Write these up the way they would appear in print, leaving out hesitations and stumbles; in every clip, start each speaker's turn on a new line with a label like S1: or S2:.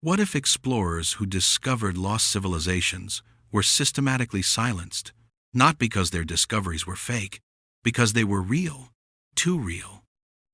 S1: What if explorers who discovered lost civilizations were systematically silenced, not because their discoveries were fake, because they were real, too real?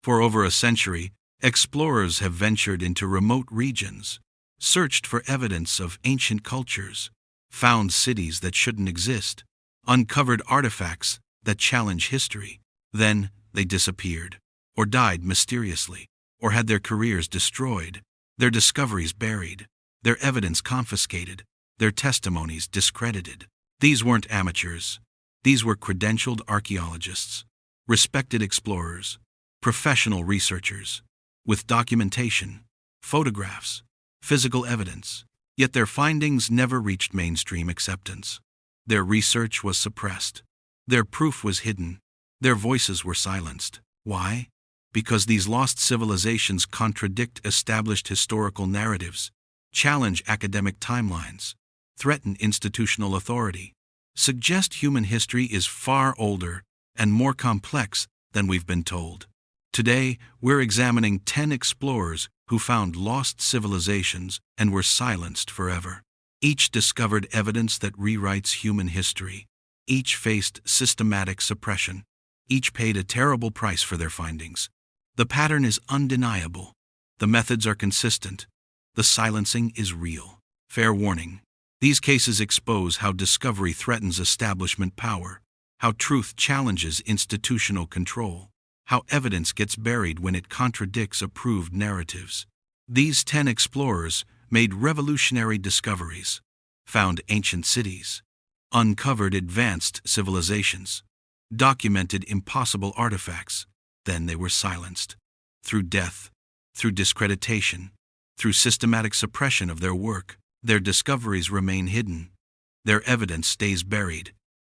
S1: For over a century, explorers have ventured into remote regions, searched for evidence of ancient cultures, found cities that shouldn't exist, uncovered artifacts that challenge history. Then they disappeared, or died mysteriously, or had their careers destroyed, their discoveries buried, their evidence confiscated, their testimonies discredited. These weren't amateurs. These were credentialed archaeologists, respected explorers, professional researchers, with documentation, photographs, physical evidence. Yet their findings never reached mainstream acceptance. Their research was suppressed. Their proof was hidden. Their voices were silenced. Why? Because these lost civilizations contradict established historical narratives, challenge academic timelines, threaten institutional authority, suggest human history is far older and more complex than we've been told. Today, we're examining 10 explorers who found lost civilizations and were silenced forever. Each discovered evidence that rewrites human history. Each faced systematic suppression. Each paid a terrible price for their findings. The pattern is undeniable. The methods are consistent. The silencing is real. Fair warning. These cases expose how discovery threatens establishment power, how truth challenges institutional control, how evidence gets buried when it contradicts approved narratives. These 10 explorers made revolutionary discoveries, found ancient cities, uncovered advanced civilizations, documented impossible artifacts. Then they were silenced. Through death, through discreditation, through systematic suppression of their work, their discoveries remain hidden. Their evidence stays buried.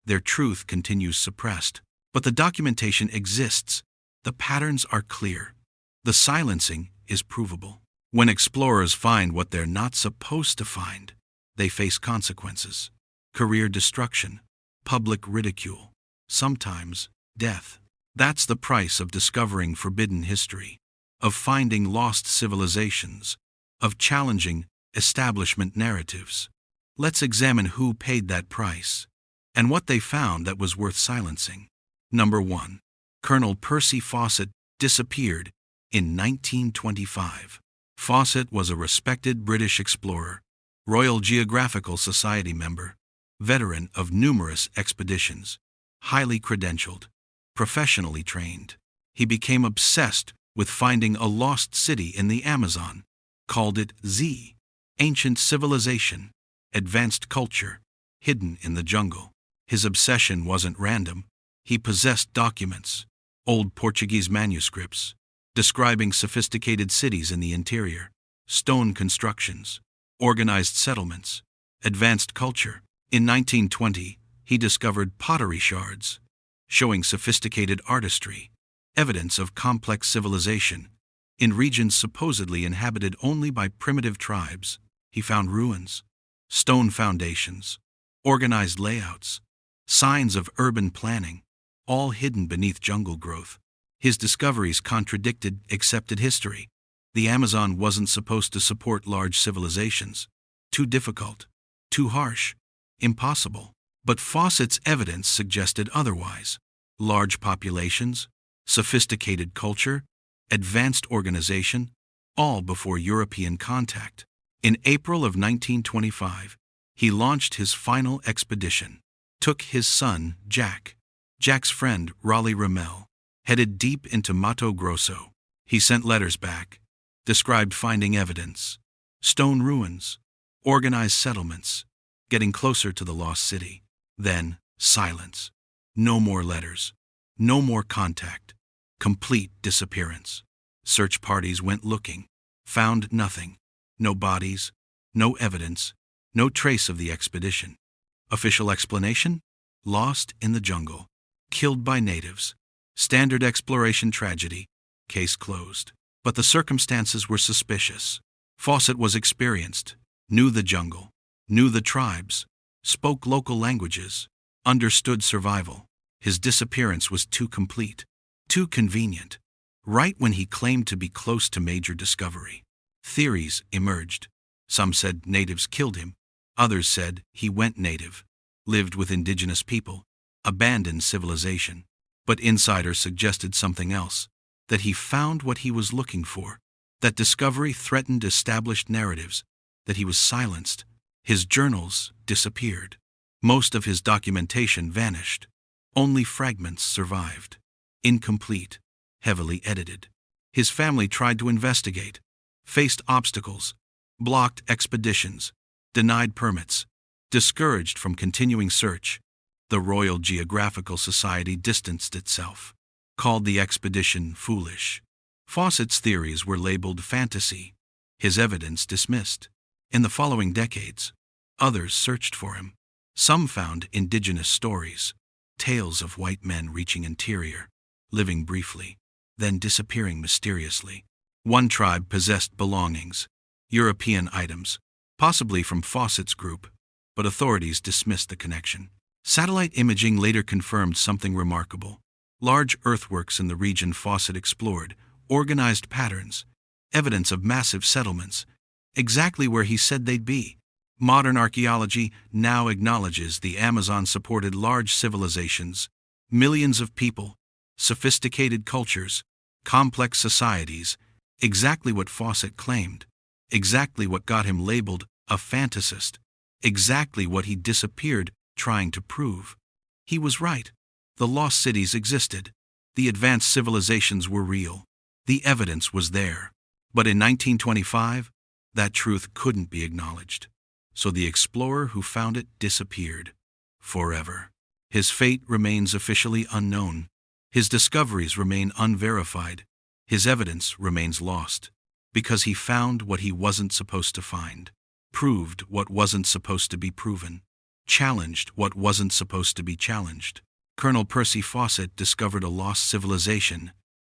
S1: Their truth continues suppressed. But the documentation exists. The patterns are clear. The silencing is provable. When explorers find what they're not supposed to find, they face consequences: career destruction, public ridicule, sometimes death. That's the price of discovering forbidden history, of finding lost civilizations, of challenging establishment narratives. Let's examine who paid that price and what they found that was worth silencing. Number 1. Colonel Percy Fawcett disappeared in 1925. Fawcett was a respected British explorer, Royal Geographical Society member, veteran of numerous expeditions, highly credentialed, professionally trained. He became obsessed with finding a lost city in the Amazon, called it Z, ancient civilization, advanced culture, hidden in the jungle. His obsession wasn't random. He possessed documents, old Portuguese manuscripts, describing sophisticated cities in the interior, stone constructions, organized settlements, advanced culture. In 1920, he discovered pottery shards, showing sophisticated artistry, evidence of complex civilization. In regions supposedly inhabited only by primitive tribes, he found ruins, stone foundations, organized layouts, signs of urban planning, all hidden beneath jungle growth. His discoveries contradicted accepted history. The Amazon wasn't supposed to support large civilizations. Too difficult, too harsh, impossible. But Fawcett's evidence suggested otherwise. Large populations, sophisticated culture, advanced organization, all before European contact. In April of 1925, he launched his final expedition, took his son, Jack's friend, Raleigh Ramel, headed deep into Mato Grosso. He sent letters back, described finding evidence, stone ruins, organized settlements, getting closer to the lost city. Then, silence. No more letters. No more contact. Complete disappearance. Search parties went looking. Found nothing. No bodies. No evidence. No trace of the expedition. Official explanation? Lost in the jungle. Killed by natives. Standard exploration tragedy. Case closed. But the circumstances were suspicious. Fawcett was experienced. Knew the jungle. Knew the tribes. Spoke local languages. Understood survival. His disappearance was too complete. Too convenient. Right when he claimed to be close to major discovery. Theories emerged. Some said natives killed him. Others said he went native, lived with indigenous people, abandoned civilization. But insiders suggested something else, that he found what he was looking for, that discovery threatened established narratives, that he was silenced. His journals disappeared. Most of his documentation vanished. Only fragments survived, incomplete, heavily edited. His family tried to investigate, faced obstacles, blocked expeditions, denied permits, discouraged from continuing search. The Royal Geographical Society distanced itself, called the expedition foolish. Fawcett's theories were labeled fantasy, his evidence dismissed. In the following decades, others searched for him. Some found indigenous stories, tales of white men reaching interior, living briefly, then disappearing mysteriously. One tribe possessed belongings, European items, possibly from Fawcett's group, but authorities dismissed the connection. Satellite imaging later confirmed something remarkable. Large earthworks in the region Fawcett explored, organized patterns, evidence of massive settlements, exactly where he said they'd be. Modern archaeology now acknowledges the Amazon supported large civilizations, millions of people, sophisticated cultures, complex societies, exactly what Fawcett claimed, exactly what got him labeled a fantasist, exactly what he disappeared trying to prove. He was right. The lost cities existed. The advanced civilizations were real. The evidence was there. But in 1925, that truth couldn't be acknowledged. So the explorer who found it disappeared. Forever. His fate remains officially unknown. His discoveries remain unverified. His evidence remains lost. Because he found what he wasn't supposed to find. Proved what wasn't supposed to be proven. Challenged what wasn't supposed to be challenged. Colonel Percy Fawcett discovered a lost civilization.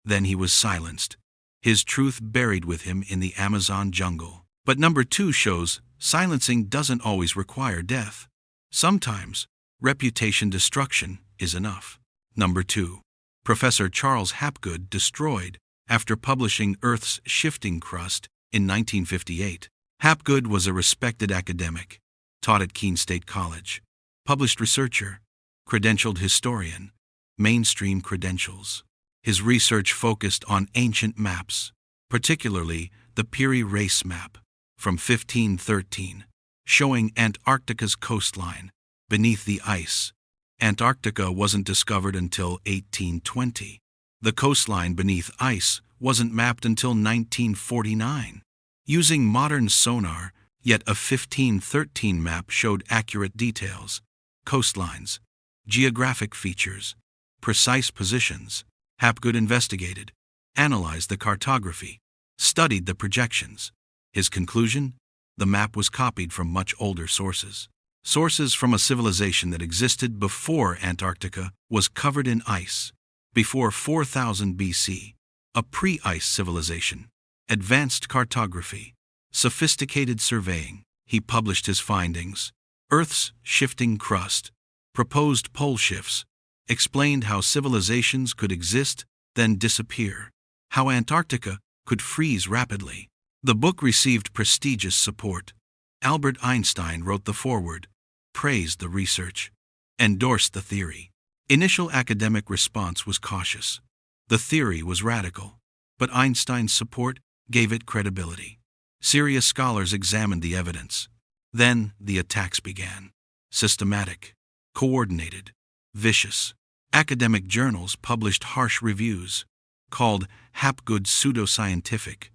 S1: Then he was silenced. His truth buried with him in the Amazon jungle. But number 2 shows silencing doesn't always require death. Sometimes, reputation destruction is enough. Number 2. Professor Charles Hapgood destroyed after publishing Earth's Shifting Crust in 1958. Hapgood was a respected academic, taught at Keene State College, published researcher, credentialed historian, mainstream credentials. His research focused on ancient maps, particularly the Peary Race map from 1513, showing Antarctica's coastline beneath the ice. Antarctica wasn't discovered until 1820. The coastline beneath ice wasn't mapped until 1949. Using modern sonar, yet a 1513 map showed accurate details, coastlines, geographic features, precise positions. Hapgood investigated, analyzed the cartography, studied the projections. His conclusion? The map was copied from much older sources. Sources from a civilization that existed before Antarctica was covered in ice, before 4000 BC, a pre-ice civilization, advanced cartography, sophisticated surveying. He published his findings. Earth's shifting crust, proposed pole shifts, explained how civilizations could exist, then disappear, how Antarctica could freeze rapidly. The book received prestigious support. Albert Einstein wrote the foreword, praised the research, endorsed the theory. Initial academic response was cautious. The theory was radical, but Einstein's support gave it credibility. Serious scholars examined the evidence. Then the attacks began. Systematic, coordinated, vicious. Academic journals published harsh reviews, called Hapgood pseudoscientific,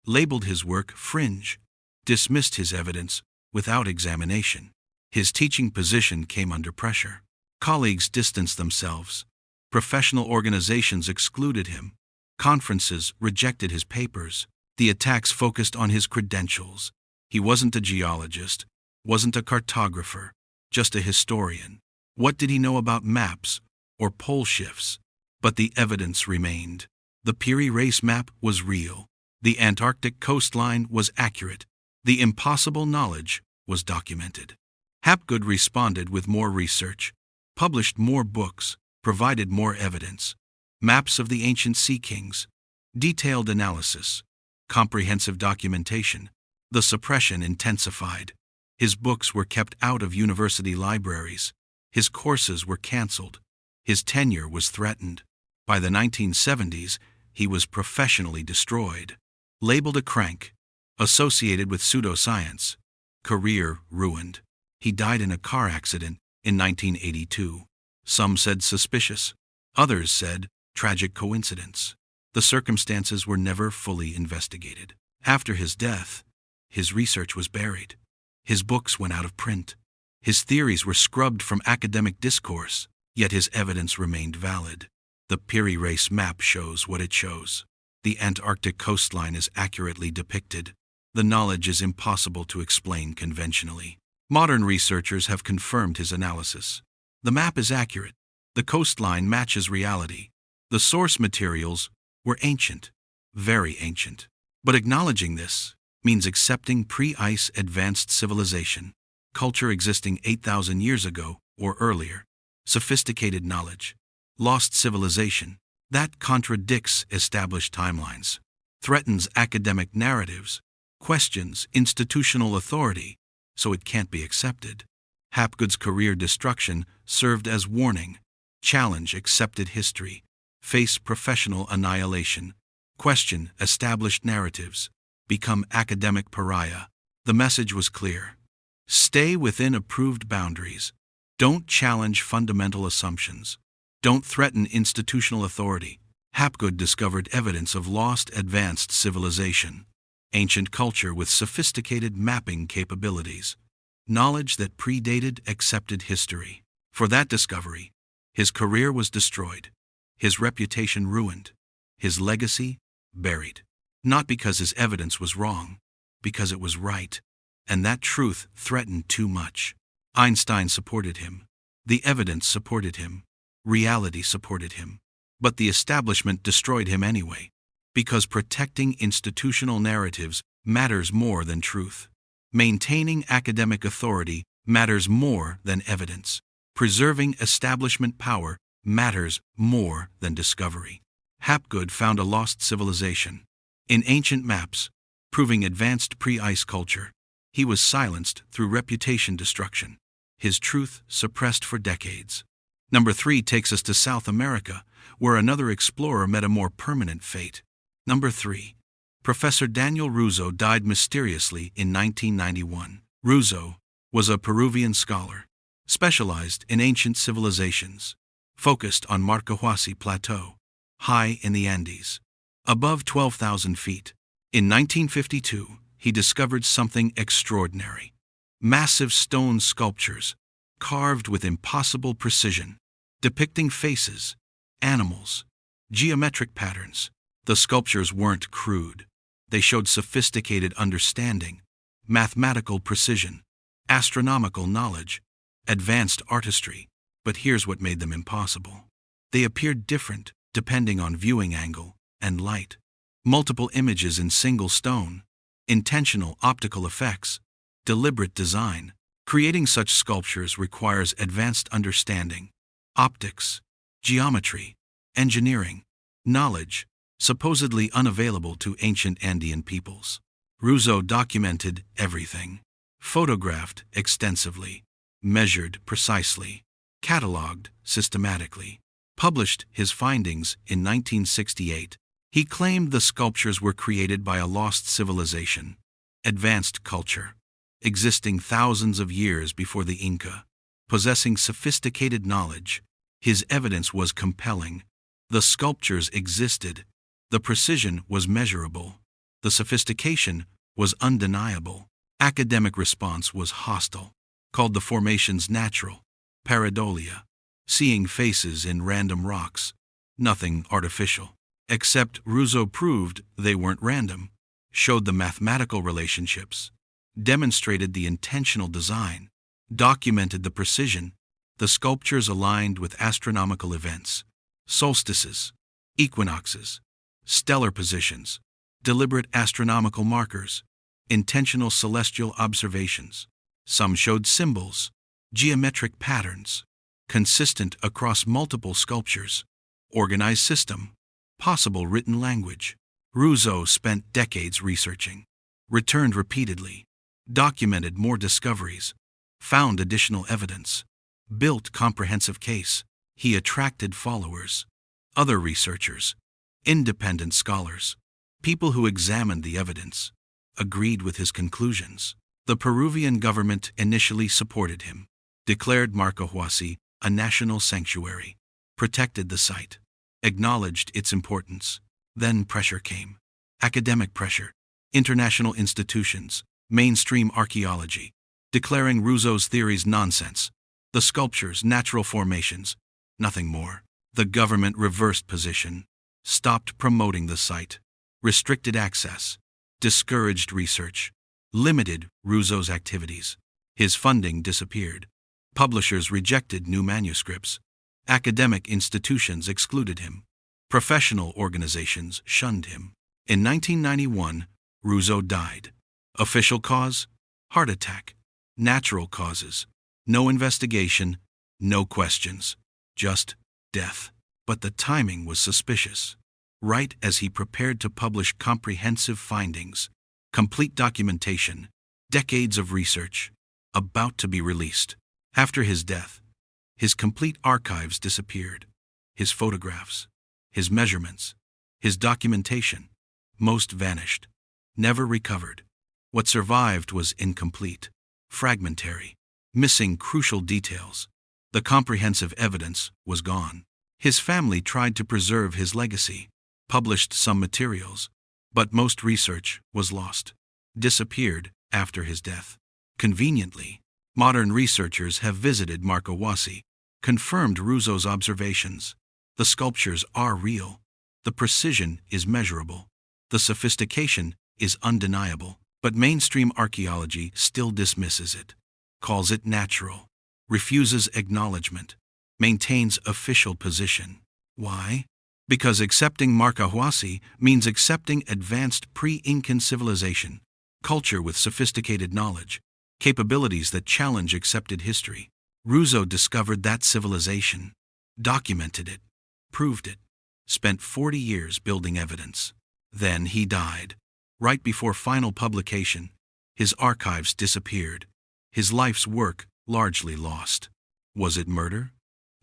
S1: labeled his work fringe, dismissed his evidence without examination. His teaching position came under pressure. Colleagues distanced themselves. Professional organizations excluded him. Conferences rejected his papers. The attacks focused on his credentials. He wasn't a geologist, wasn't a cartographer, just a historian. What did he know about maps or pole shifts? But the evidence remained. The Peary Race map was real. The Antarctic coastline was accurate. The impossible knowledge was documented. Hapgood responded with more research, published more books, provided more evidence. Maps of the ancient sea kings, detailed analysis, comprehensive documentation. The suppression intensified. His books were kept out of university libraries. His courses were cancelled. His tenure was threatened. By the 1970s, he was professionally destroyed. Labeled a crank, associated with pseudoscience, career ruined. He died in a car accident in 1982. Some said suspicious. Others said tragic coincidence. The circumstances were never fully investigated. After his death, his research was buried. His books went out of print. His theories were scrubbed from academic discourse, yet his evidence remained valid. The Piri Reis map shows what it shows. The Antarctic coastline is accurately depicted. The knowledge is impossible to explain conventionally. Modern researchers have confirmed his analysis. The map is accurate. The coastline matches reality. The source materials were ancient, very ancient. But acknowledging this means accepting pre-ice advanced civilization, culture existing 8,000 years ago or earlier, sophisticated knowledge, lost civilization. That contradicts established timelines, threatens academic narratives, questions institutional authority, so it can't be accepted. Hapgood's career destruction served as warning. Challenge accepted history. Face professional annihilation. Question established narratives. Become academic pariah. The message was clear. Stay within approved boundaries. Don't challenge fundamental assumptions. Don't threaten institutional authority. Hapgood discovered evidence of lost advanced civilization. Ancient culture with sophisticated mapping capabilities. Knowledge that predated accepted history. For that discovery, his career was destroyed. His reputation ruined. His legacy buried. Not because his evidence was wrong, because it was right. And that truth threatened too much. Einstein supported him. The evidence supported him. Reality supported him. But the establishment destroyed him anyway. Because protecting institutional narratives matters more than truth. Maintaining academic authority matters more than evidence. Preserving establishment power matters more than discovery. Hapgood found a lost civilization. In ancient maps, proving advanced pre-ice culture, he was silenced through reputation destruction. His truth suppressed for decades. Number 3 takes us to South America, where another explorer met a more permanent fate. Number 3. Professor Daniel Russo died mysteriously in 1991. Russo was a Peruvian scholar, specialized in ancient civilizations, focused on Marcahuasi Plateau, high in the Andes, above 12,000 feet. In 1952, he discovered something extraordinary. Massive stone sculptures, carved with impossible precision, depicting faces, animals, geometric patterns. The sculptures weren't crude. They showed sophisticated understanding, mathematical precision, astronomical knowledge, advanced artistry. But here's what made them impossible. They appeared different depending on viewing angle and light. Multiple images in single stone, intentional optical effects, deliberate design. Creating such sculptures requires advanced understanding, optics, geometry, engineering, knowledge, supposedly unavailable to ancient Andean peoples. Russo documented everything, photographed extensively, measured precisely, cataloged systematically, published his findings in 1968. He claimed the sculptures were created by a lost civilization, advanced culture, existing thousands of years before the Inca, possessing sophisticated knowledge. His evidence was compelling. The sculptures existed. The precision was measurable. The sophistication was undeniable. Academic response was hostile, called the formations natural, pareidolia, seeing faces in random rocks, nothing artificial. Except Russo proved they weren't random, showed the mathematical relationships, demonstrated the intentional design, documented the precision. The sculptures aligned with astronomical events, solstices, equinoxes, stellar positions, deliberate astronomical markers, intentional celestial observations. Some showed symbols, geometric patterns, consistent across multiple sculptures, organized system, possible written language. Russo spent decades researching, returned repeatedly, documented more discoveries, found additional evidence, built comprehensive case. He attracted followers, other researchers, independent scholars, people who examined the evidence, agreed with his conclusions. The Peruvian government initially supported him, declared Marcahuasi a national sanctuary, protected the site, acknowledged its importance. Then pressure came. Academic pressure, international institutions, mainstream archaeology, declaring Rousseau's theories nonsense. The sculptures, natural formations, nothing more. The government reversed position, stopped promoting the site, restricted access, discouraged research, limited Rousseau's activities. His funding disappeared. Publishers rejected new manuscripts. Academic institutions excluded him. Professional organizations shunned him. In 1991, Rousseau died. Official cause? Heart attack. Natural causes? No investigation, no questions. Just death. But the timing was suspicious. Right as he prepared to publish comprehensive findings, complete documentation, decades of research, about to be released. After his death, his complete archives disappeared. His photographs, his measurements, his documentation, most vanished, never recovered. What survived was incomplete, fragmentary, missing crucial details. The comprehensive evidence was gone. His family tried to preserve his legacy, published some materials, but most research was lost, disappeared after his death. Conveniently, modern researchers have visited Marcahuasi, confirmed Rousseau's observations. The sculptures are real. The precision is measurable. The sophistication is undeniable. But mainstream archaeology still dismisses it, calls it natural, refuses acknowledgement, maintains official position. Why? Because accepting Marcahuasi means accepting advanced pre-Incan civilization, culture with sophisticated knowledge, capabilities that challenge accepted history. Rousseau discovered that civilization, documented it, proved it, spent 40 years building evidence. Then he died. Right before final publication, his archives disappeared, his life's work largely lost. Was it murder?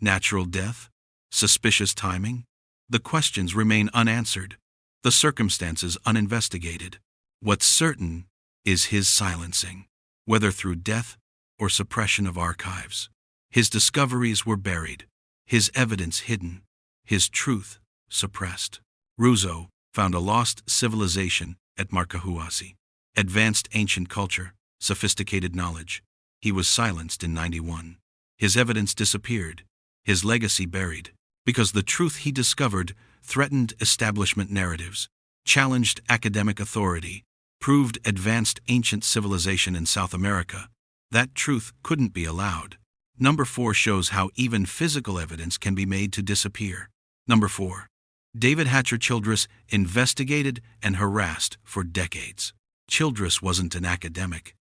S1: Natural death? Suspicious timing? The questions remain unanswered, the circumstances uninvestigated. What's certain is his silencing, whether through death or suppression of archives. His discoveries were buried, his evidence hidden, his truth suppressed. Rousseau found a lost civilization at Marcahuasi. Advanced ancient culture, sophisticated knowledge. He was silenced in 91. His evidence disappeared, his legacy buried, because the truth he discovered threatened establishment narratives, challenged academic authority, proved advanced ancient civilization in South America. That truth couldn't be allowed. Number 4 shows how even physical evidence can be made to disappear. Number 4. David Hatcher Childress investigated and harassed for decades. Childress wasn't an academic.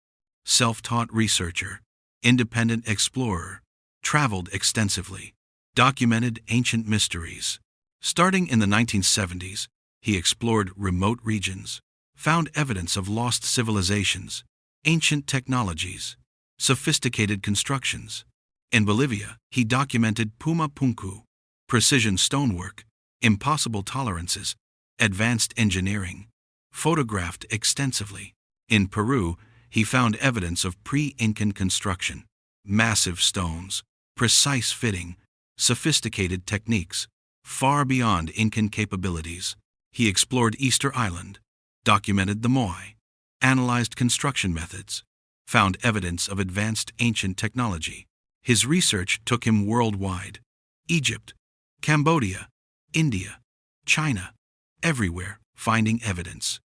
S1: Self-taught researcher, independent explorer, traveled extensively, documented ancient mysteries. Starting in the 1970s, he explored remote regions, found evidence of lost civilizations, ancient technologies, sophisticated constructions. In Bolivia, he documented Puma Punku, precision stonework, impossible tolerances, advanced engineering, photographed extensively. In Peru, he found evidence of pre-Incan construction, massive stones, precise fitting, sophisticated techniques, far beyond Incan capabilities. He explored Easter Island, documented the Moai, analyzed construction methods, found evidence of advanced ancient technology. His research took him worldwide. Egypt, Cambodia, India, China, everywhere, finding evidence.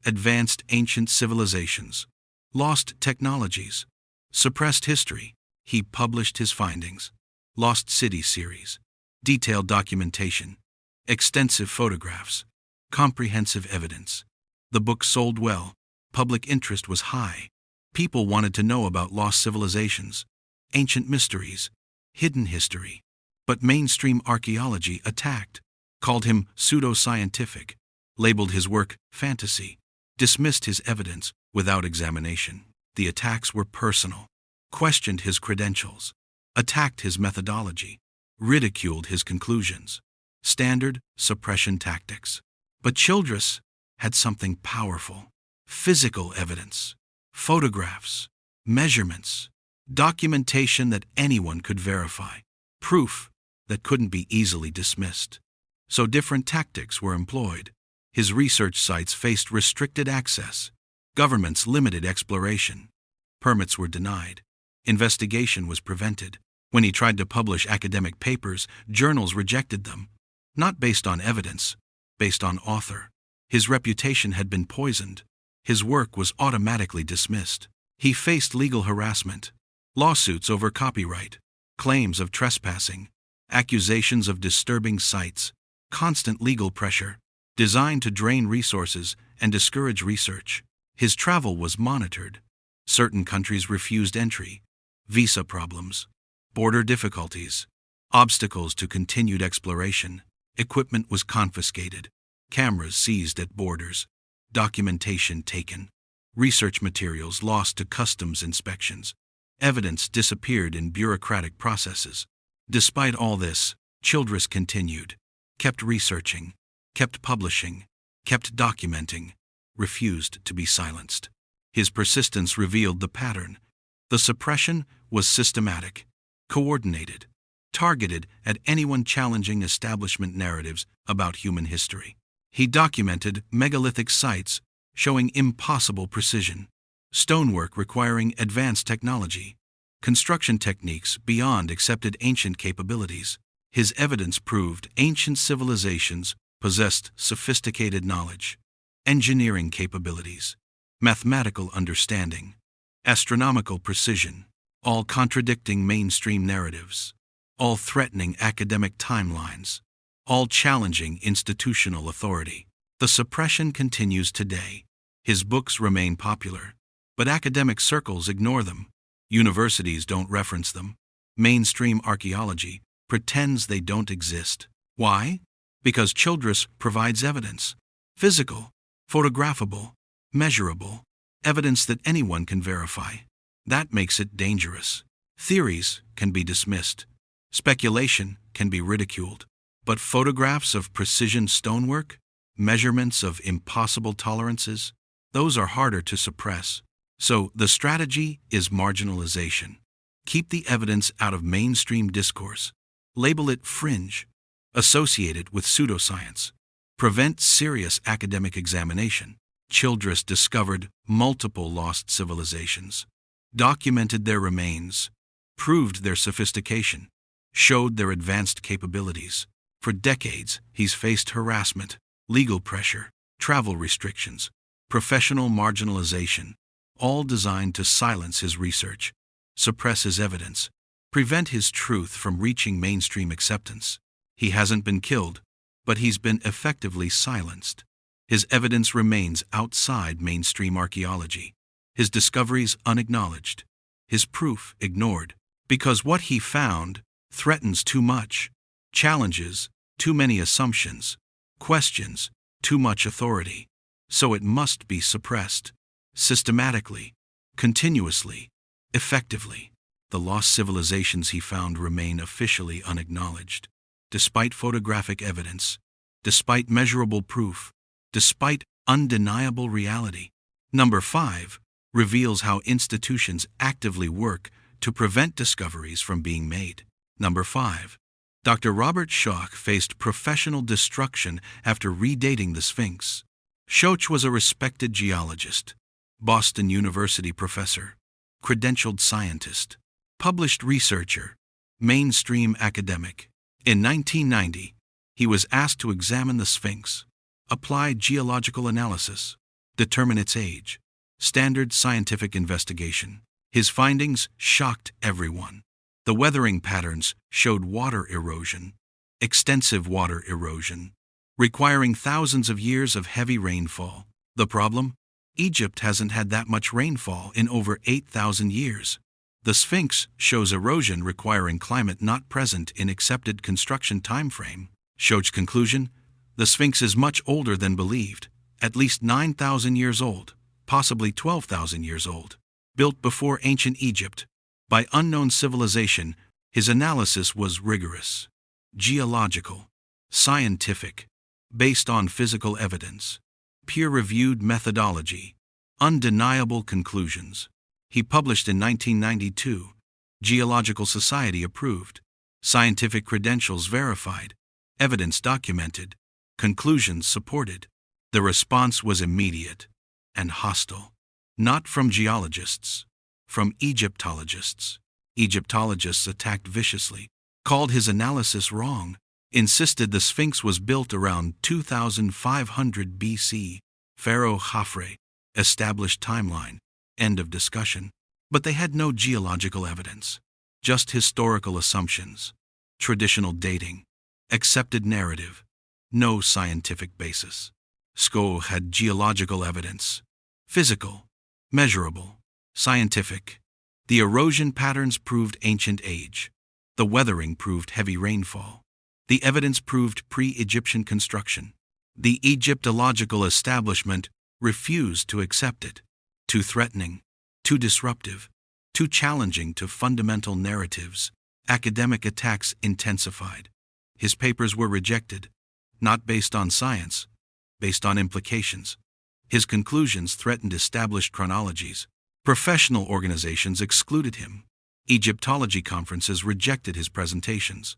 S1: Advanced ancient civilizations, lost technologies, suppressed history. He published his findings. Lost City series, detailed documentation, extensive photographs, comprehensive evidence. The book sold well, public interest was high. People wanted to know about lost civilizations, ancient mysteries, hidden history. But mainstream archaeology attacked, called him pseudo-scientific, labeled his work fantasy, dismissed his evidence without examination. The attacks were personal, questioned his credentials, attacked his methodology, ridiculed his conclusions. Standard suppression tactics. But Childress had something powerful: physical evidence, photographs, measurements, documentation that anyone could verify, proof that couldn't be easily dismissed. So different tactics were employed. His research sites faced restricted access. Governments limited exploration. Permits were denied. Investigation was prevented. When he tried to publish academic papers, journals rejected them, not based on evidence, based on author. His reputation had been poisoned. His work was automatically dismissed. He faced legal harassment, lawsuits over copyright, claims of trespassing, accusations of disturbing sites, constant legal pressure, designed to drain resources and discourage research. His travel was monitored. Certain countries refused entry. Visa problems, border difficulties, obstacles to continued exploration. Equipment was confiscated. Cameras seized at borders. Documentation taken. Research materials lost to customs inspections. Evidence disappeared in bureaucratic processes. Despite all this, Childress continued, kept researching, kept publishing, kept documenting, refused to be silenced. His persistence revealed the pattern. The suppression was systematic, coordinated, targeted at anyone challenging establishment narratives about human history. He documented megalithic sites showing impossible precision, stonework requiring advanced technology, construction techniques beyond accepted ancient capabilities. His evidence proved ancient civilizations possessed sophisticated knowledge, engineering capabilities, mathematical understanding, astronomical precision, all contradicting mainstream narratives, all threatening academic timelines, all challenging institutional authority. The suppression continues today. His books remain popular, but academic circles ignore them. Universities don't reference them. Mainstream archaeology pretends they don't exist. Why? Because Childress provides evidence. Physical, photographable, measurable, evidence that anyone can verify. That makes it dangerous. Theories can be dismissed. Speculation can be ridiculed. But photographs of precision stonework, measurements of impossible tolerances, those are harder to suppress. So the strategy is marginalization. Keep the evidence out of mainstream discourse. Label it fringe. Associate it with pseudoscience. Prevent serious academic examination. Childress discovered multiple lost civilizations, documented their remains, proved their sophistication, showed their advanced capabilities. For decades, he's faced harassment, legal pressure, travel restrictions, professional marginalization, all designed to silence his research, suppress his evidence, prevent his truth from reaching mainstream acceptance. He hasn't been killed, but he's been effectively silenced. His evidence remains outside mainstream archaeology, his discoveries unacknowledged, his proof ignored, because what he found threatens too much, challenges too many assumptions, questions too much authority. So it must be suppressed, systematically, continuously, effectively. The lost civilizations he found remain officially unacknowledged, despite photographic evidence, despite measurable proof, despite undeniable reality. Number 5 reveals how institutions actively work to prevent discoveries from being made. Number 5. Dr. Robert Schoch faced professional destruction after redating the Sphinx. Schoch was a respected geologist, Boston University professor, credentialed scientist, published researcher, mainstream academic. In 1990, he was asked to examine the Sphinx, apply geological analysis, determine its age, standard scientific investigation. His findings shocked everyone. The weathering patterns showed water erosion, extensive water erosion, requiring thousands of years of heavy rainfall. The problem? Egypt hasn't had that much rainfall in over 8,000 years. The Sphinx shows erosion requiring climate not present in accepted construction timeframe. Schoch's conclusion? The Sphinx is much older than believed, at least 9,000 years old. possibly 12,000 years old, built before ancient Egypt, by unknown civilization. His analysis was rigorous, geological, scientific, based on physical evidence, peer-reviewed methodology, undeniable conclusions. He published in 1992, Geological Society approved, scientific credentials verified, evidence documented, conclusions supported. The response was immediate and hostile, not from geologists, from Egyptologists. Egyptologists attacked viciously, called his analysis wrong, insisted the Sphinx was built around 2500 BC. Pharaoh Khafre, established timeline, end of discussion. But they had no geological evidence, just historical assumptions, traditional dating, accepted narrative, no scientific basis. Sko had geological evidence, physical, measurable, scientific. The erosion patterns proved ancient age. The weathering proved heavy rainfall. The evidence proved pre-Egyptian construction. The Egyptological establishment refused to accept it. Too threatening, too disruptive, too challenging to fundamental narratives. Academic attacks intensified. His papers were rejected, not based on science, based on implications. His conclusions threatened established chronologies. Professional organizations excluded him. Egyptology conferences rejected his presentations.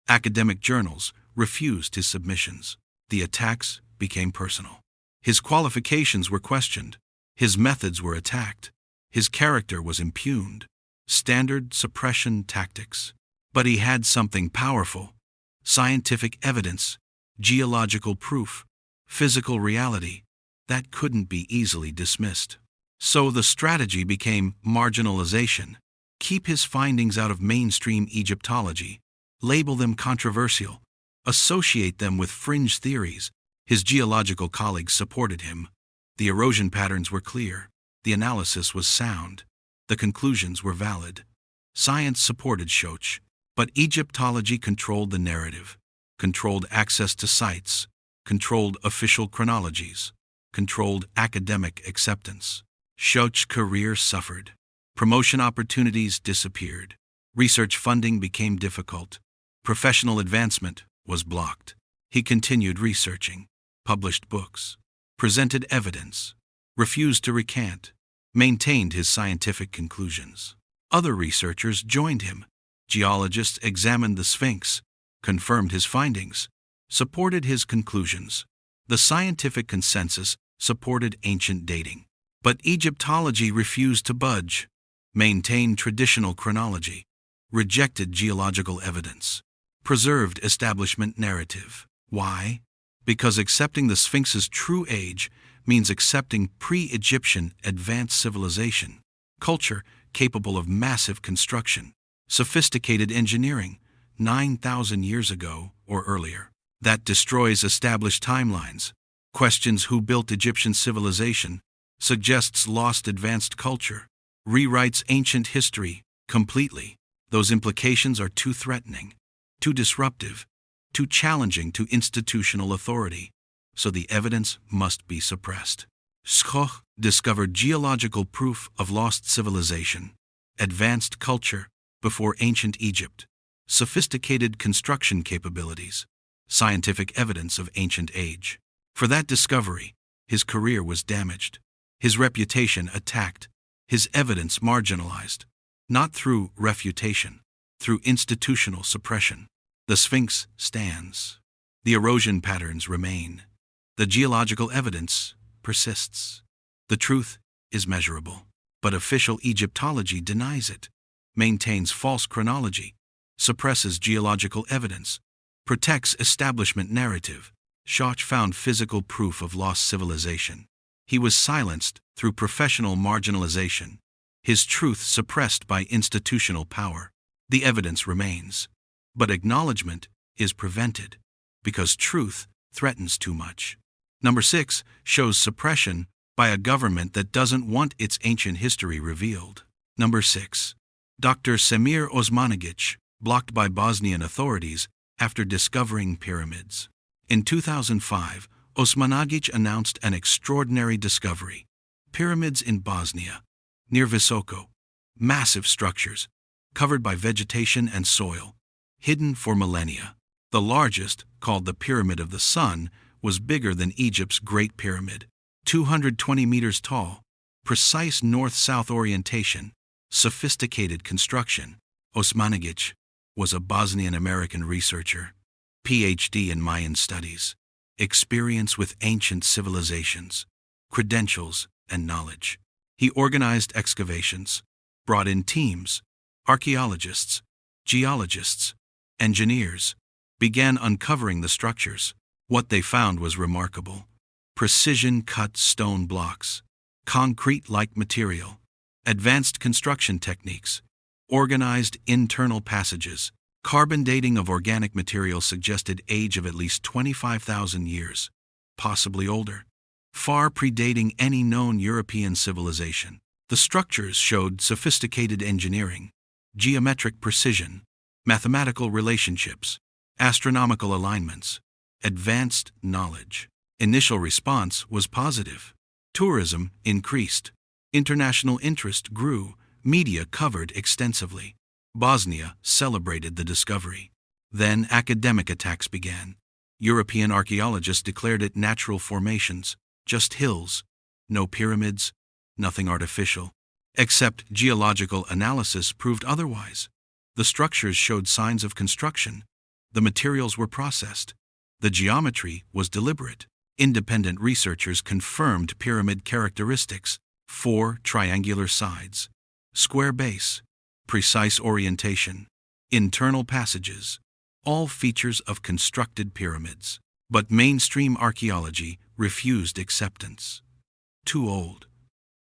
S1: Academic journals refused his submissions. The attacks became personal. His qualifications were questioned. His methods were attacked. His character was impugned. Standard suppression tactics. But he had something powerful: scientific evidence, geological proof, physical reality that couldn't be easily dismissed. So the strategy became marginalization. Keep his findings out of mainstream Egyptology, label them controversial, associate them with fringe theories. His geological colleagues supported him. The erosion patterns were clear. The analysis was sound. The conclusions were valid. Science supported Schoch, but Egyptology controlled the narrative, controlled access to sites, controlled official chronologies, controlled academic acceptance. Schoch's career suffered. Promotion opportunities disappeared. Research funding became difficult. Professional advancement was blocked. He continued researching, published books, presented evidence, refused to recant, maintained his scientific conclusions. Other researchers joined him. Geologists examined the Sphinx, confirmed his findings, supported his conclusions. The scientific consensus supported ancient dating. But Egyptology refused to budge, maintained traditional chronology, rejected geological evidence, preserved establishment narrative. Why? Because accepting the Sphinx's true age means accepting pre-Egyptian advanced civilization, culture capable of massive construction, sophisticated engineering 9,000 years ago or earlier. That destroys established timelines, questions who built Egyptian civilization, suggests lost advanced culture, rewrites ancient history completely. Those implications are too threatening, too disruptive, too challenging to institutional authority, so the evidence must be suppressed. Schoch discovered geological proof of lost civilization, advanced culture before ancient Egypt, sophisticated construction capabilities, scientific evidence of ancient age. For that discovery, his career was damaged, his reputation attacked, his evidence marginalized, not through refutation, through institutional suppression. The Sphinx stands. The erosion patterns remain. The geological evidence persists. The truth is measurable, but official Egyptology denies it, maintains false chronology, suppresses geological evidence, protects establishment narrative. Schoch found physical proof of lost civilization. He was silenced through professional marginalization, his truth suppressed by institutional power. The evidence remains, but acknowledgement is prevented, because truth threatens too much. Number 6 shows suppression by a government that doesn't want its ancient history revealed. Number 6. Dr. Semir Osmanagic, blocked by Bosnian authorities after discovering pyramids. In 2005, Osmanagic announced an extraordinary discovery: Pyramids in Bosnia, near Visoko. Massive structures, covered by vegetation and soil, hidden for millennia. The largest, called the Pyramid of the Sun, was bigger than Egypt's Great Pyramid. 220 meters tall, precise north-south orientation, sophisticated construction. Osmanagic was a Bosnian-American researcher, PhD in Mayan studies, experience with ancient civilizations, credentials, and knowledge. He organized excavations, brought in teams, archaeologists, geologists, engineers, began uncovering the structures. What they found was remarkable. Precision-cut stone blocks, concrete-like material, advanced construction techniques, organized internal passages. Carbon dating of organic material suggested age of at least 25,000 years, possibly older, far predating any known European civilization. The structures showed sophisticated engineering, geometric precision, mathematical relationships, astronomical alignments, advanced knowledge. Initial response was positive. Tourism increased. International interest grew. Media covered extensively. Bosnia celebrated the discovery. Then academic attacks began. European archaeologists declared it natural formations, just hills, no pyramids, nothing artificial. Except geological analysis proved otherwise. The structures showed signs of construction. The materials were processed. The geometry was deliberate. Independent researchers confirmed pyramid characteristics: 4 triangular sides, square base, precise orientation, internal passages, all features of constructed pyramids. But mainstream archaeology refused acceptance. Too old,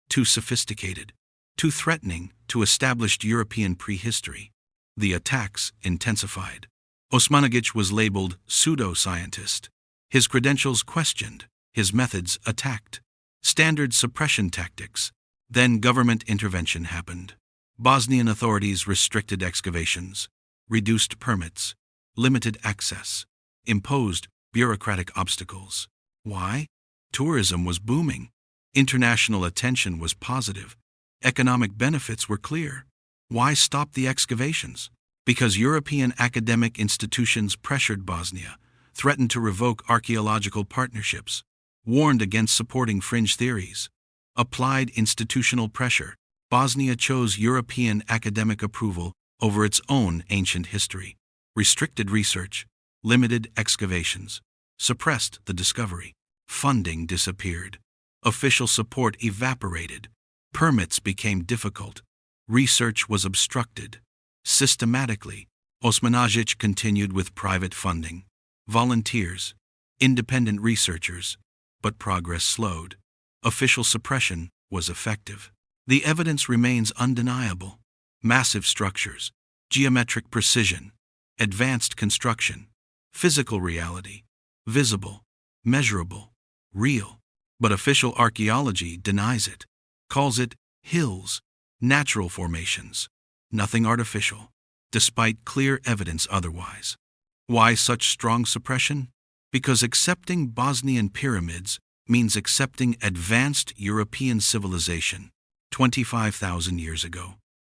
S1: too sophisticated, too threatening to established European prehistory. The attacks intensified. Osmanagic was labeled pseudo-scientist. His credentials questioned, his methods attacked. Standard suppression tactics. Then government intervention happened. Bosnian authorities restricted excavations, reduced permits, limited access, imposed bureaucratic obstacles. Why? Tourism was booming. International attention was positive. Economic benefits were clear. Why stop the excavations? Because European academic institutions pressured Bosnia, threatened to revoke archaeological partnerships, warned against supporting fringe theories, applied institutional pressure. Bosnia chose European academic approval over its own ancient history, restricted research, limited excavations, suppressed the discovery. Funding disappeared. Official support evaporated. Permits became difficult. Research was obstructed. Systematically, Osmanagic continued with private funding, volunteers, independent researchers, but progress slowed. Official suppression was effective. The evidence remains undeniable. Massive structures, geometric precision, advanced construction, physical reality, visible, measurable, real. But official archaeology denies it, calls it hills, natural formations, nothing artificial, despite clear evidence otherwise. Why such strong suppression? Because accepting Bosnian pyramids means accepting advanced European civilization 25,000 years ago.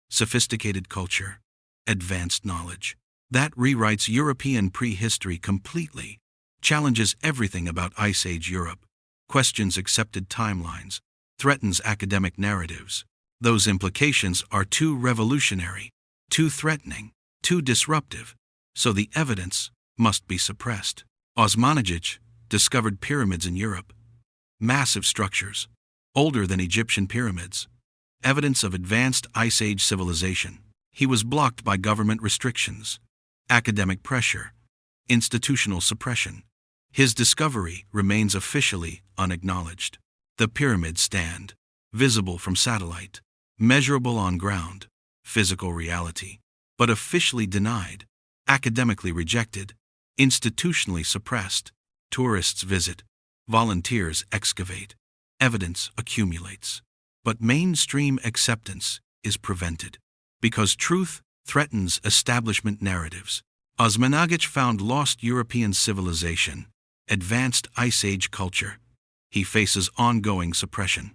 S1: Sophisticated culture, advanced knowledge. That rewrites European prehistory completely, challenges everything about Ice Age Europe, questions accepted timelines, threatens academic narratives. Those implications are too revolutionary, too threatening, too disruptive, so the evidence must be suppressed. Osmanagic discovered pyramids in Europe. Massive structures, older than Egyptian pyramids. Evidence of advanced Ice Age civilization. He was blocked by government restrictions, academic pressure, institutional suppression. His discovery remains officially unacknowledged. The pyramids stand, visible from satellite, measurable on ground, physical reality, but officially denied, academically rejected, institutionally suppressed. Tourists visit, volunteers excavate, evidence accumulates. But mainstream acceptance is prevented because truth threatens establishment narratives. Osmanagic found lost European civilization, advanced Ice Age culture. He faces ongoing suppression.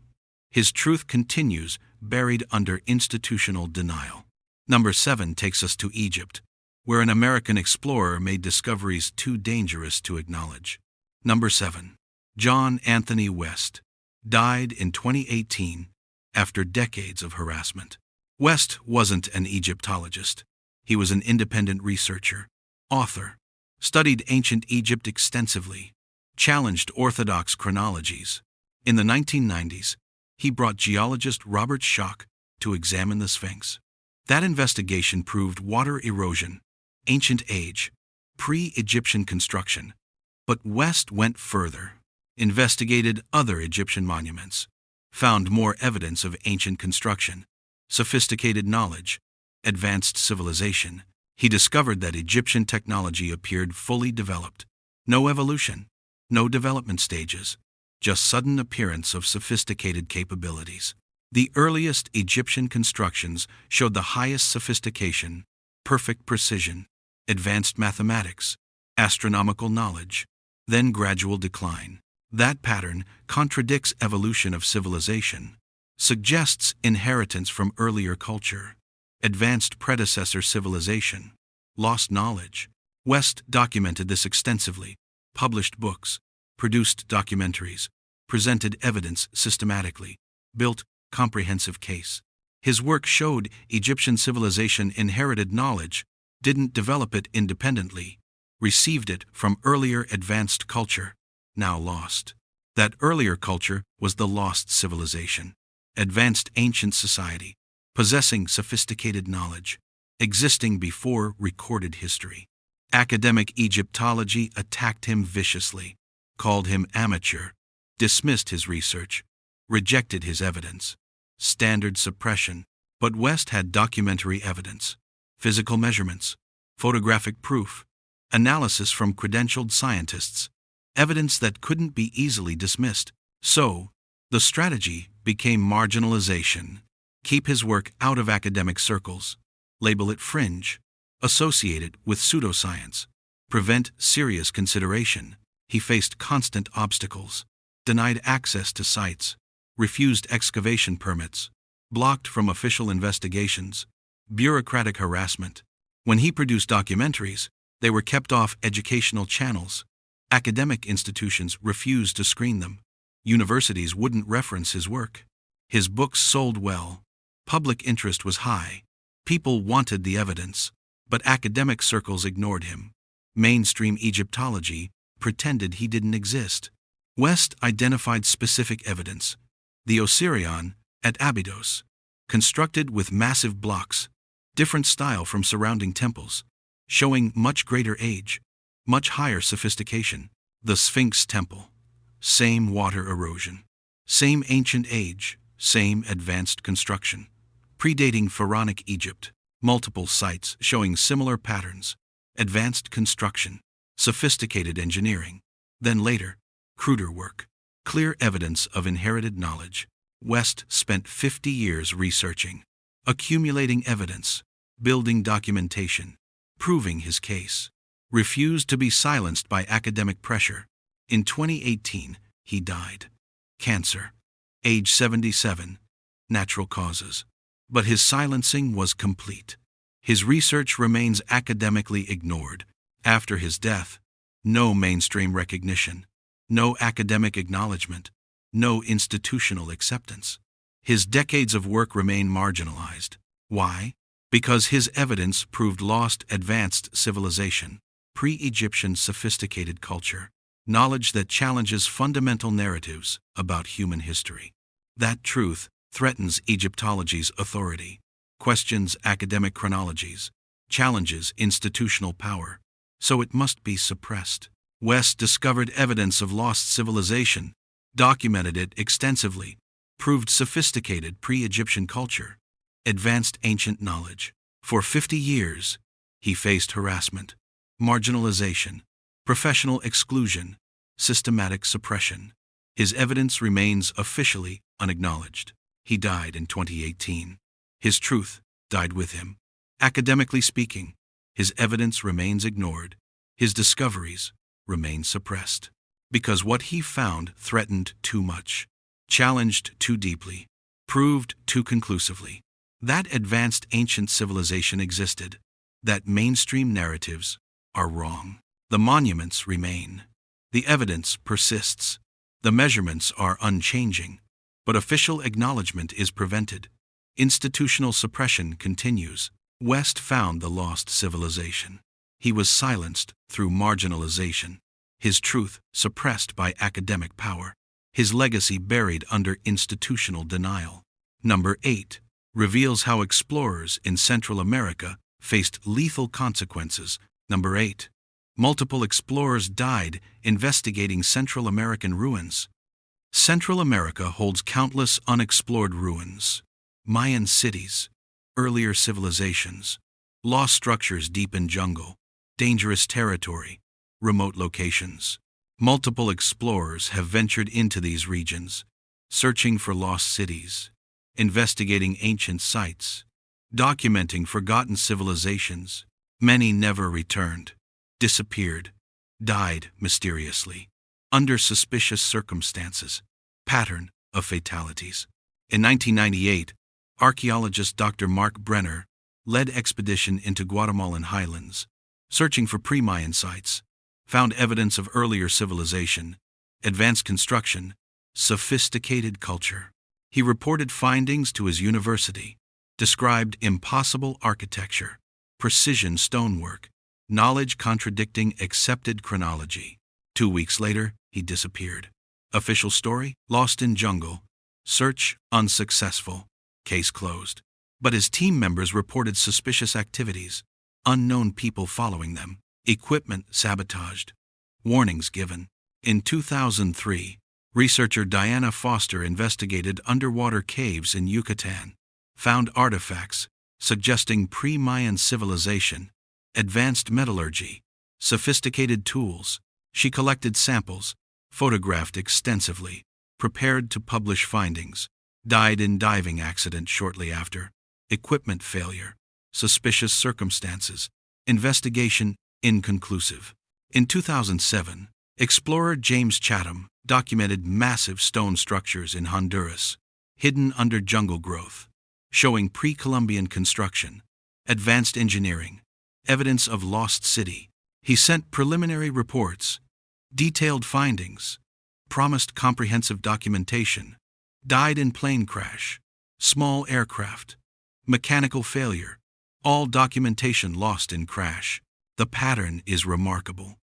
S1: His truth continues, buried under institutional denial. Number 7 takes us to Egypt, where an American explorer made discoveries too dangerous to acknowledge. Number 7. John Anthony West died in 2018 after decades of harassment. West wasn't an Egyptologist. He was an independent researcher, author, studied ancient Egypt extensively, challenged orthodox chronologies. In the 1990s, he brought geologist Robert Schoch to examine the Sphinx. That investigation proved water erosion, ancient age, pre-Egyptian construction. But West went further, investigated other Egyptian monuments, found more evidence of ancient construction, sophisticated knowledge, advanced civilization. He discovered that Egyptian technology appeared fully developed. No evolution, no development stages, just sudden appearance of sophisticated capabilities. The earliest Egyptian constructions showed the highest sophistication, perfect precision, advanced mathematics, astronomical knowledge, then gradual decline. That pattern contradicts evolution of civilization, suggests inheritance from earlier culture, advanced predecessor civilization, lost knowledge. West documented this extensively, published books, produced documentaries, presented evidence systematically, built comprehensive case. His work showed Egyptian civilization inherited knowledge, didn't develop it independently, received it from earlier advanced culture, now lost. That earlier culture was the lost civilization, advanced ancient society, possessing sophisticated knowledge, existing before recorded history. Academic Egyptology attacked him viciously, called him amateur, dismissed his research, rejected his evidence. Standard suppression. But West had documentary evidence, physical measurements, photographic proof, analysis from credentialed scientists, evidence that couldn't be easily dismissed. So, the strategy became marginalization. Keep his work out of academic circles, label it fringe, associate it with pseudoscience, prevent serious consideration. He faced constant obstacles, denied access to sites, refused excavation permits, blocked from official investigations, bureaucratic harassment. When he produced documentaries, they were kept off educational channels. Academic institutions refused to screen them. Universities wouldn't reference his work. His books sold well. Public interest was high. People wanted the evidence, but academic circles ignored him. Mainstream Egyptology pretended he didn't exist. West identified specific evidence. The Osirion at Abydos, constructed with massive blocks, different style from surrounding temples, showing much greater age, much higher sophistication. The Sphinx Temple, same water erosion, same ancient age, same advanced construction. Predating Pharaonic Egypt, multiple sites showing similar patterns, advanced construction, sophisticated engineering. Then later, cruder work, clear evidence of inherited knowledge. West spent 50 years researching, accumulating evidence, building documentation, proving his case. Refused to be silenced by academic pressure. In 2018, he died. Cancer. Age 77. Natural causes. But his silencing was complete. His research remains academically ignored. After his death, no mainstream recognition, no academic acknowledgement, no institutional acceptance. His decades of work remain marginalized. Why? Because his evidence proved lost advanced civilization, pre-Egyptian sophisticated culture, knowledge that challenges fundamental narratives about human history. That truth threatens Egyptology's authority, questions academic chronologies, challenges institutional power, so it must be suppressed. West discovered evidence of lost civilization, documented it extensively, proved sophisticated pre-Egyptian culture, advanced ancient knowledge. For 50 years, he faced harassment, marginalization, professional exclusion, systematic suppression. His evidence remains officially unacknowledged. He died in 2018. His truth died with him. Academically speaking, his evidence remains ignored. His discoveries remain suppressed. Because what he found threatened too much. challenged too deeply, proved too conclusively. That advanced ancient civilization existed, that mainstream narratives are wrong. The monuments remain. The evidence persists. The measurements are unchanging. But official acknowledgement is prevented. Institutional suppression continues. West found the lost civilization. He was silenced through marginalization. His truth suppressed by academic power. His legacy buried under institutional denial. Number 8. Reveals how explorers in Central America faced lethal consequences. Number 8. Multiple explorers died investigating Central American ruins. Central America holds countless unexplored ruins. Mayan cities, earlier civilizations, lost structures deep in jungle, dangerous territory, remote locations. Multiple explorers have ventured into these regions, searching for lost cities, investigating ancient sites, documenting forgotten civilizations. Many never returned, disappeared, died mysteriously, under suspicious circumstances. Pattern of fatalities. In 1998, archaeologist Dr. Mark Brenner led expedition into Guatemalan highlands, searching for pre-Mayan sites, found evidence of earlier civilization, advanced construction, sophisticated culture. He reported findings to his university, described impossible architecture, precision stonework, knowledge contradicting accepted chronology. 2 weeks later, he disappeared. Official story: lost in jungle. Search unsuccessful. Case closed. But his team members reported suspicious activities, unknown people following them, equipment sabotaged, warnings given. In 2003, researcher Diana Foster investigated underwater caves in Yucatan, found artifacts suggesting pre-Mayan civilization, advanced metallurgy, sophisticated tools. She collected samples, photographed extensively, prepared to publish findings. Died in diving accident shortly after. Equipment failure. Suspicious circumstances. Investigation inconclusive. In 2007, explorer James Chatham documented massive stone structures in Honduras, hidden under jungle growth, showing pre-Columbian construction, advanced engineering, evidence of lost city. He sent preliminary reports, detailed findings, promised comprehensive documentation. Died in plane crash, small aircraft, mechanical failure, all documentation lost in crash. The pattern is remarkable.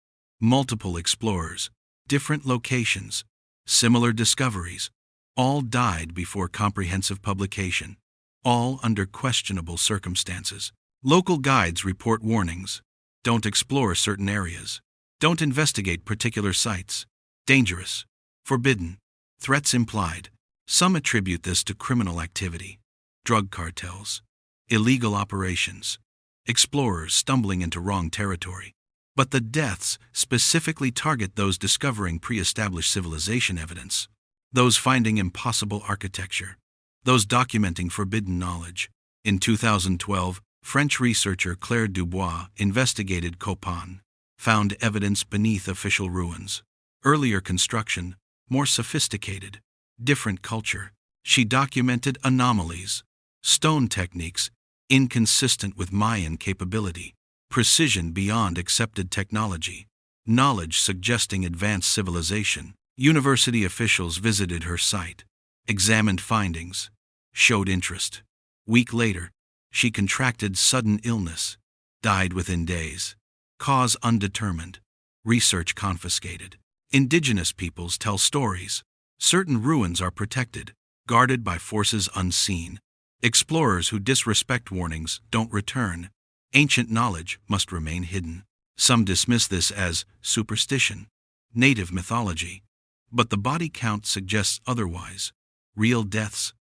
S1: Multiple explorers, different locations, similar discoveries, all died before comprehensive publication, all under questionable circumstances. Local guides report warnings. Don't explore certain areas. Don't investigate particular sites. Dangerous. Forbidden. Threats implied. Some attribute this to criminal activity, drug cartels, illegal operations, explorers stumbling into wrong territory. But the deaths specifically target those discovering pre-established civilization evidence, those finding impossible architecture, those documenting forbidden knowledge. In 2012, French researcher Claire Dubois investigated Copan, found evidence beneath official ruins. Earlier construction, more sophisticated, different culture. She documented anomalies, stone techniques inconsistent with Mayan capability, precision beyond accepted technology, knowledge suggesting advanced civilization. University officials visited her site, examined findings, showed interest. Week later, she contracted sudden illness, died within days. Cause undetermined. Research confiscated. Indigenous peoples tell stories. Certain ruins are protected, guarded by forces unseen. Explorers who disrespect warnings don't return. Ancient knowledge must remain hidden. Some dismiss this as superstition, native mythology. But the body count suggests otherwise. Real deaths,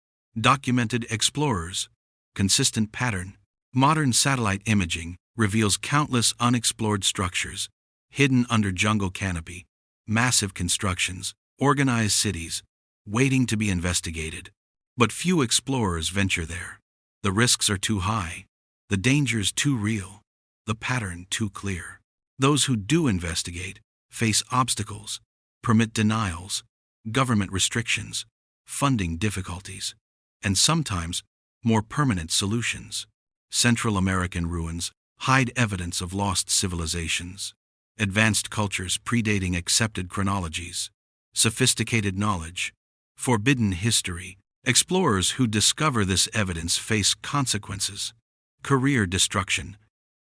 S1: documented explorers, consistent pattern. Modern satellite imaging reveals countless unexplored structures, hidden under jungle canopy, massive constructions, organized cities, waiting to be investigated. But few explorers venture there. The risks are too high, the dangers too real, the pattern too clear. Those who do investigate face obstacles, permit denials, government restrictions, funding difficulties, and sometimes more permanent solutions. Central American ruins hide evidence of lost civilizations, advanced cultures predating accepted chronologies, sophisticated knowledge, forbidden history. Explorers who discover this evidence face consequences: career destruction,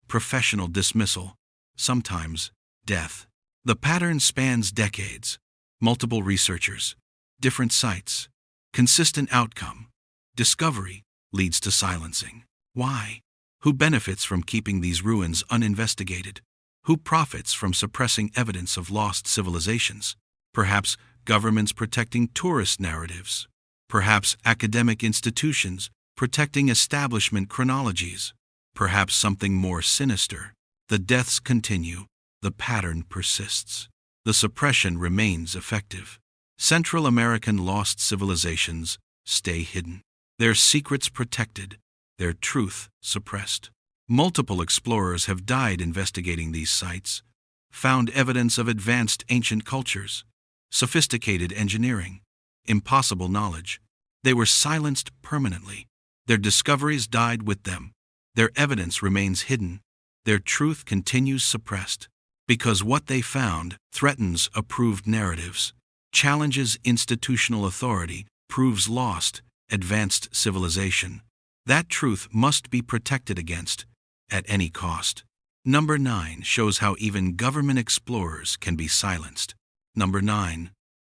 S1: professional dismissal, sometimes death. The pattern spans decades, multiple researchers, different sites, consistent outcome. Discovery leads to silencing. Why? Who benefits from keeping these ruins uninvestigated? Who profits from suppressing evidence of lost civilizations? Perhaps governments protecting tourist narratives. Perhaps academic institutions protecting establishment chronologies. Perhaps something more sinister. The deaths continue. The pattern persists. The suppression remains effective. Central American lost civilizations stay hidden. Their secrets protected, their truth suppressed. Multiple explorers have died investigating these sites, found evidence of advanced ancient cultures, sophisticated engineering, impossible knowledge. They were silenced permanently. Their discoveries died with them. Their evidence remains hidden. Their truth continues suppressed. Because what they found threatens approved narratives, challenges institutional authority, proves lost, advanced civilization. That truth must be protected against, at any cost. Number 9 shows how even government explorers can be silenced. Number 9.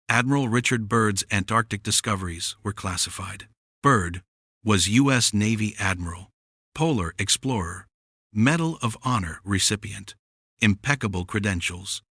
S1: Admiral Richard Byrd's Antarctic discoveries were classified. Byrd was U.S. Navy Admiral, polar explorer, Medal of Honor recipient, impeccable credentials,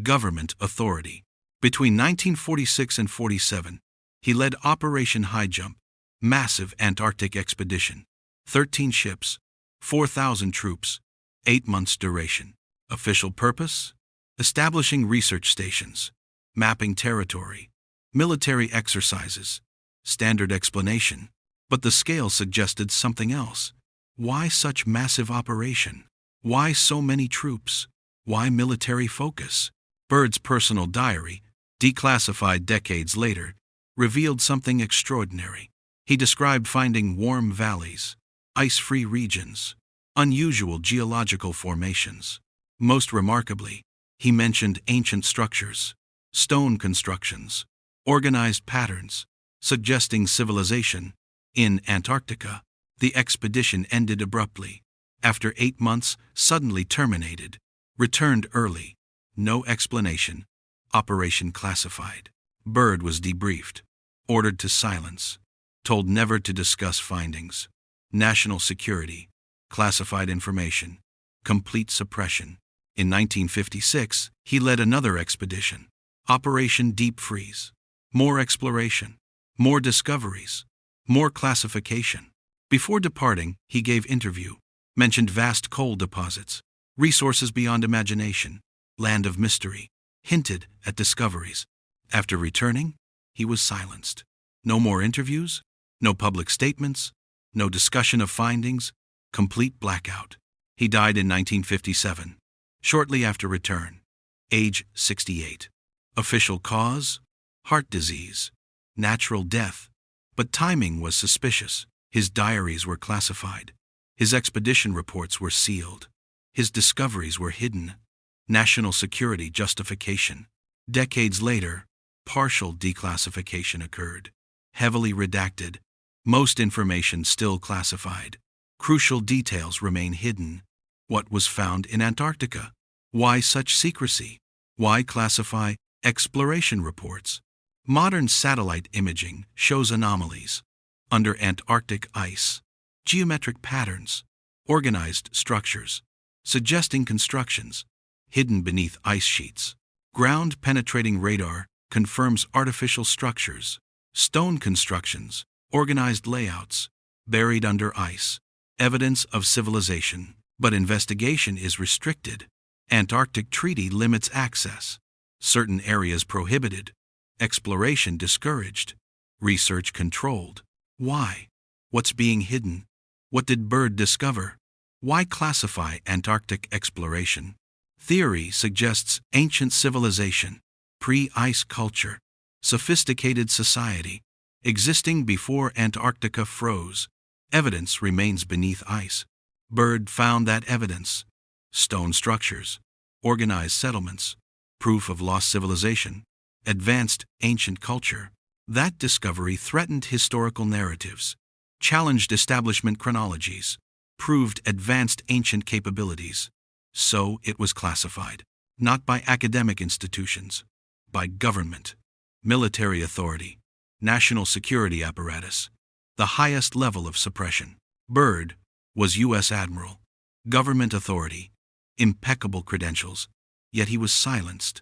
S1: government authority. Between 1946 and 47, he led Operation High Jump, massive Antarctic expedition, 13 ships, 4,000 troops, 8 months duration. Official purpose? Establishing research stations, mapping territory, military exercises, standard explanation. But the scale suggested something else. Why such massive operation? Why so many troops? Why military focus? Byrd's personal diary, declassified decades later, revealed something extraordinary. He described finding warm valleys, ice-free regions, unusual geological formations. Most remarkably, he mentioned ancient structures, stone constructions, organized patterns, suggesting civilization. In Antarctica, the expedition ended abruptly. After 8 months, suddenly terminated. Returned early. No explanation. Operation classified. Byrd was debriefed. Ordered to silence. Told never to discuss findings. National security. Classified information. Complete suppression. In 1956, he led another expedition. Operation Deep Freeze. More exploration. More discoveries. More classification. Before departing, he gave interview. Mentioned vast coal deposits. Resources beyond imagination. Land of mystery. Hinted at discoveries. After returning, he was silenced. No more interviews. No public statements. No discussion of findings. Complete blackout. He died in 1957. Shortly after return. Age 68. Official cause? Heart disease. Natural death. But timing was suspicious. His diaries were classified. His expedition reports were sealed. His discoveries were hidden. National security justification. Decades later, partial declassification occurred. Heavily redacted. Most information still classified. Crucial details remain hidden. What was found in Antarctica? Why such secrecy? Why classify exploration reports? Modern satellite imaging shows anomalies. Under Antarctic ice, geometric patterns, organized structures, suggesting constructions, hidden beneath ice sheets. Ground-penetrating radar confirms artificial structures, stone constructions, organized layouts, buried under ice, evidence of civilization. But investigation is restricted. Antarctic Treaty limits access. Certain areas prohibited. Exploration discouraged. Research controlled. Why? What's being hidden? What did Byrd discover? Why classify Antarctic exploration? Theory suggests ancient civilization, pre-ice culture, sophisticated society, existing before Antarctica froze. Evidence remains beneath ice. Byrd found that evidence: stone structures, organized settlements, proof of lost civilization, advanced ancient culture. That discovery threatened historical narratives, challenged establishment chronologies, proved advanced ancient capabilities. So it was classified, not by academic institutions, by government, military authority, national security apparatus, the highest level of suppression. Byrd was U.S. Admiral, government authority, impeccable credentials, yet he was silenced,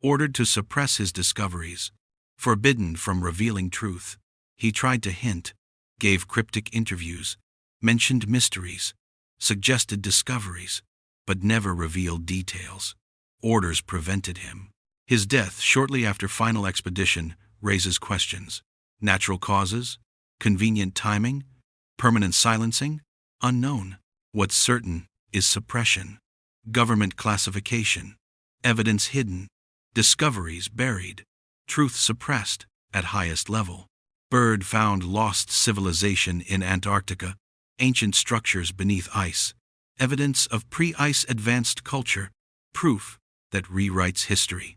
S1: ordered to suppress his discoveries, forbidden from revealing truth. He tried to hint, gave cryptic interviews, mentioned mysteries, suggested discoveries, but never revealed details. Orders prevented him. His death shortly after final expedition raises questions. Natural causes? Convenient timing? Permanent silencing? Unknown. What's certain is suppression, government classification, evidence hidden, discoveries buried, truth suppressed at highest level. Byrd found lost civilization in Antarctica, ancient structures beneath ice, evidence of pre-ice advanced culture, proof that rewrites history.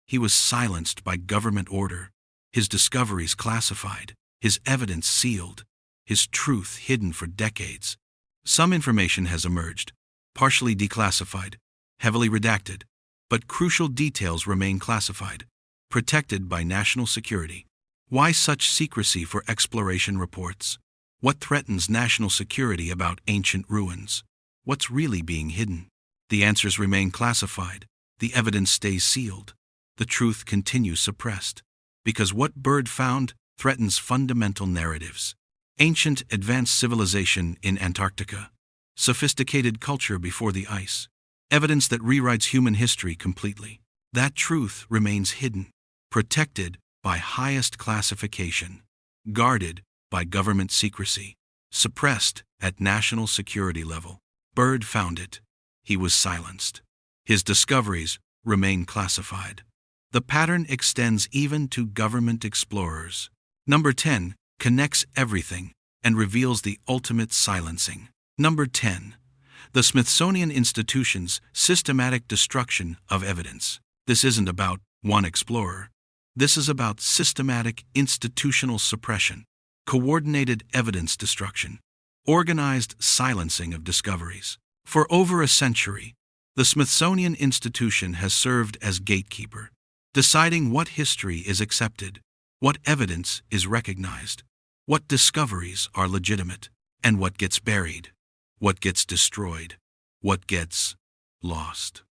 S1: He was silenced by government order, his discoveries classified, his evidence sealed, his truth hidden for decades. Some information has emerged, partially declassified, heavily redacted, but crucial details remain classified, protected by national security. Why such secrecy for exploration reports? What threatens national security about ancient ruins? What's really being hidden? The answers remain classified, the evidence stays sealed, the truth continues suppressed, because what Byrd found threatens fundamental narratives. Ancient advanced civilization in Antarctica, sophisticated culture before the ice, evidence that rewrites human history completely. That truth remains hidden, protected by highest classification, guarded by government secrecy, suppressed at national security level. Byrd found it. He was silenced. His discoveries remain classified. The pattern extends even to government explorers. Number 10 connects everything and reveals the ultimate silencing. Number 10. The Smithsonian Institution's systematic destruction of evidence. This isn't about one explorer. This is about systematic institutional suppression, coordinated evidence destruction, organized silencing of discoveries. For over a century, the Smithsonian Institution has served as gatekeeper, deciding what history is accepted, what evidence is recognized, what discoveries are legitimate, and what gets buried, what gets destroyed, what gets lost.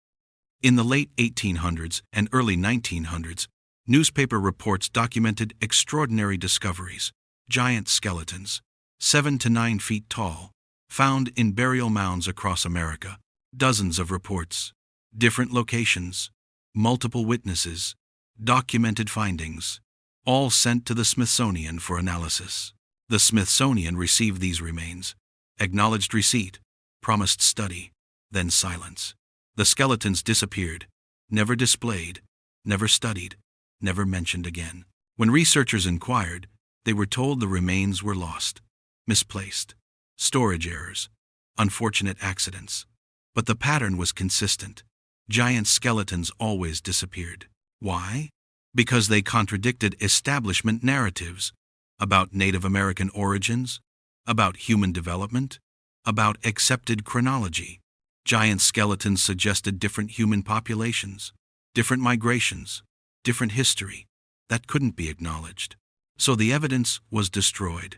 S1: In the late 1800s and early 1900s, newspaper reports documented extraordinary discoveries: giant skeletons, 7 to 9 feet tall, found in burial mounds across America. Dozens of reports, different locations, multiple witnesses, documented findings, all sent to the Smithsonian for analysis. The Smithsonian received these remains, acknowledged receipt, promised study, then silence. The skeletons disappeared, never displayed, never studied, never mentioned again. When researchers inquired, they were told the remains were lost, misplaced, storage errors, unfortunate accidents. But the pattern was consistent. Giant skeletons always disappeared. Why? Because they contradicted establishment narratives about Native American origins, about human development, about accepted chronology. Giant skeletons suggested different human populations, different migrations, different history that couldn't be acknowledged. So the evidence was destroyed,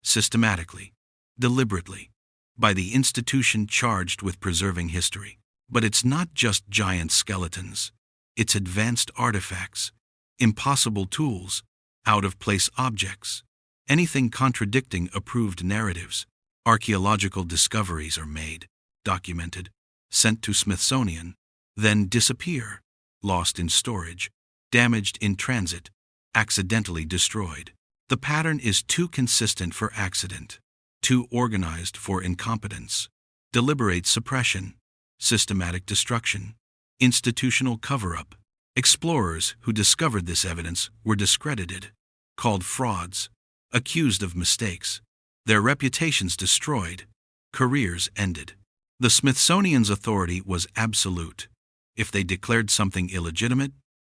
S1: systematically, deliberately, by the institution charged with preserving history. But it's not just giant skeletons. It's advanced artifacts, impossible tools, out-of-place objects, anything contradicting approved narratives. Archaeological discoveries are made, documented, sent to Smithsonian, then disappear, lost in storage, damaged in transit, accidentally destroyed. The pattern is too consistent for accident, too organized for incompetence. Deliberate suppression, systematic destruction, institutional cover-up. Explorers who discovered this evidence were discredited, called frauds, accused of mistakes, their reputations destroyed, careers ended. The Smithsonian's authority was absolute. If they declared something illegitimate,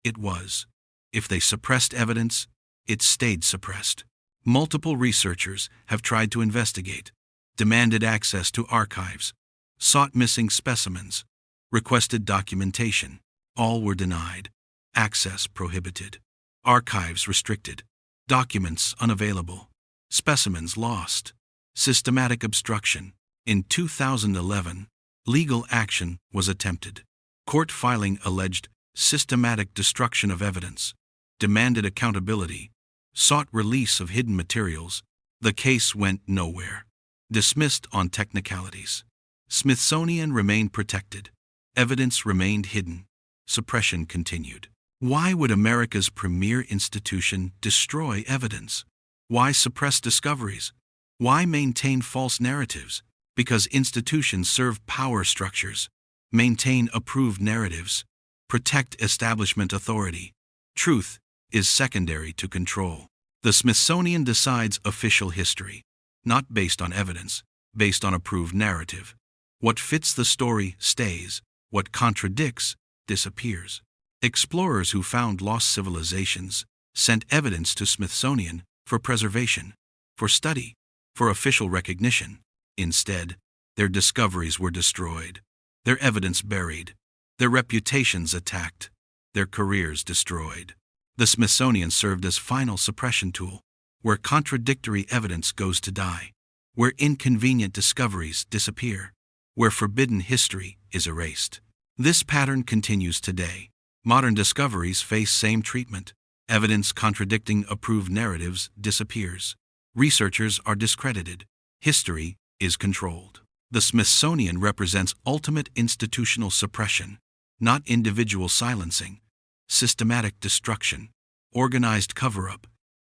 S1: it was. If they suppressed evidence, it stayed suppressed. Multiple researchers have tried to investigate, demanded access to archives, sought missing specimens, requested documentation. All were denied. Access prohibited. Archives restricted. Documents unavailable. Specimens lost. Systematic obstruction. In 2011, legal action was attempted. Court filing alleged systematic destruction of evidence, demanded accountability, sought release of hidden materials. The case went nowhere. Dismissed on technicalities. Smithsonian remained protected. Evidence remained hidden. Suppression continued. Why would America's premier institution destroy evidence? Why suppress discoveries? Why maintain false narratives? Because institutions serve power structures, maintain approved narratives, protect establishment authority. Truth is secondary to control. The Smithsonian decides official history, not based on evidence, based on approved narrative. What fits the story stays, what contradicts disappears. Explorers who found lost civilizations sent evidence to Smithsonian for preservation, for study, for official recognition. Instead, their discoveries were destroyed, their evidence buried, their reputations attacked, their careers destroyed. The Smithsonian served as final suppression tool, where contradictory evidence goes to die, where inconvenient discoveries disappear, where forbidden history is erased. This pattern continues today. Modern discoveries face same treatment. Evidence contradicting approved narratives disappears. Researchers are discredited. History is controlled. The Smithsonian represents ultimate institutional suppression, not individual silencing, systematic destruction, organized cover-up,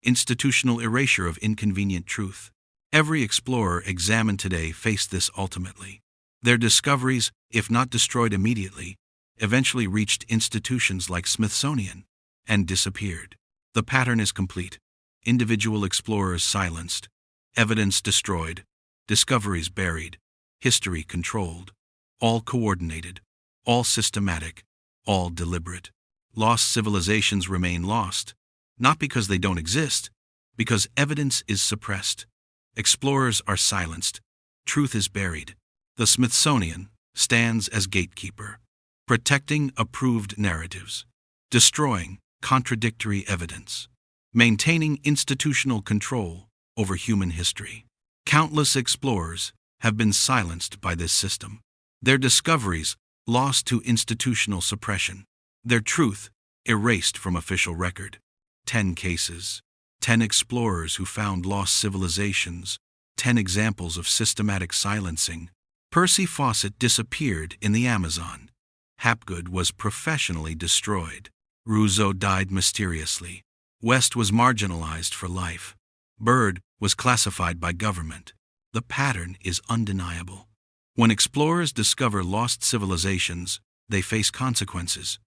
S1: institutional erasure of inconvenient truth. Every explorer examined today faced this ultimately. Their discoveries, if not destroyed immediately, eventually reached institutions like Smithsonian and disappeared. The pattern is complete. Individual explorers silenced, evidence destroyed, discoveries buried, history controlled, all coordinated, all systematic, all deliberate. Lost civilizations remain lost, not because they don't exist, because evidence is suppressed. Explorers are silenced, truth is buried. The Smithsonian stands as gatekeeper, protecting approved narratives, destroying contradictory evidence, maintaining institutional control over human history. Countless explorers have been silenced by this system, their discoveries lost to institutional suppression, their truth erased from official record. 10 cases, 10 explorers who found lost civilizations, 10 examples of systematic silencing. Percy Fawcett disappeared in the Amazon. Hapgood was professionally destroyed. Rousseau died mysteriously. West was marginalized for life. Byrd was classified by government. The pattern is undeniable. When explorers discover lost civilizations, they face consequences: